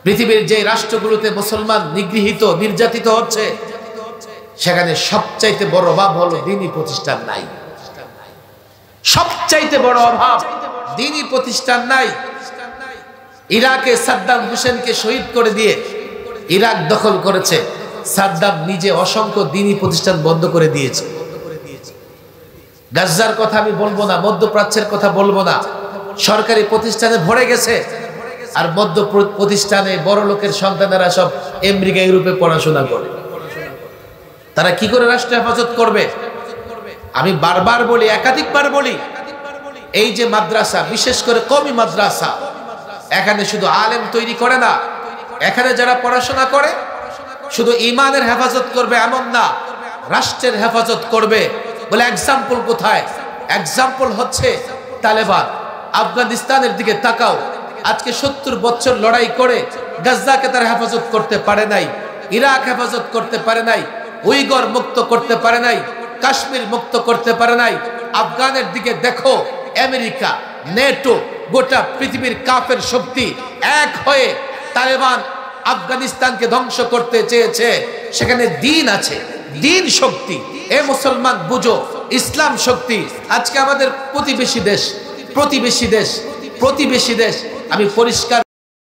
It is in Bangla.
পৃথিবীর যে রাষ্ট্রগুলোতে মুসলমান নিগৃহীত নির্যাতিত হচ্ছে সেখানে সবচাইতে বড় অভাব হলো দ্বীনি প্রতিষ্ঠান নাই। সবচাইতে বড় অভাব দ্বীনি প্রতিষ্ঠান নাই। ইরাকে সাদ্দাম হোসেনকে শহীদ করে দিয়ে ইরাক দখল করেছে, সাদ্দাম নিজে অসংখ্য দ্বীনি প্রতিষ্ঠান বন্ধ করে দিয়েছে। গাজ্জার কথা আমি বলবো না, মধ্যপ্রাচ্যের কথা বলবো না, সরকারি প্রতিষ্ঠানে ভরে গেছে। আর মধ্য প্রতিষ্ঠানে বড় লোকের সন্তানেরা সব আমেরিকা ইউরোপে পড়াশোনা করে। তারা কি করে রাষ্ট্র হেফাজত করবে? আমি বারবার বলি, একাধিকবার বলি, এই যে মাদ্রাসা, বিশেষ করে কওমি মাদ্রাসা, এখানে শুধু আলেম তৈরি করে না, এখানে যারা পড়াশোনা করে শুধু ইমানের হেফাজত করবে এমন না, রাষ্ট্রের হেফাজত করবে। বলে এক্সাম্পল কোথায়? এক্সাম্পল হচ্ছে তালেবান। আফগানিস্তানের দিকে তাকাও, আজকে 70 বছর লড়াই করে গাজ্জাকে তারা হেফাজত করতে পারে নাই, ইরাক হেফাজত করতে পারে নাই, উইগর মুক্ত করতে পারে নাই, কাশ্মীর মুক্ত করতে পারে নাই। আফগানের দিকে দেখো, আমেরিকা, নেটো, গোটা পৃথিবীর কাফের শক্তি এক হয়ে তালেবান আফগানিস্তানকে ধ্বংস করতে চেয়েছে। সেখানে দ্বীন আছে, দ্বীন শক্তি। এ মুসলমান বুঝো, ইসলাম শক্তি। আজকে আমাদের প্রতিবেশী দেশ, প্রতিবেশী দেশ, প্রতিবেশী দেশ, আমি পরিষ্কার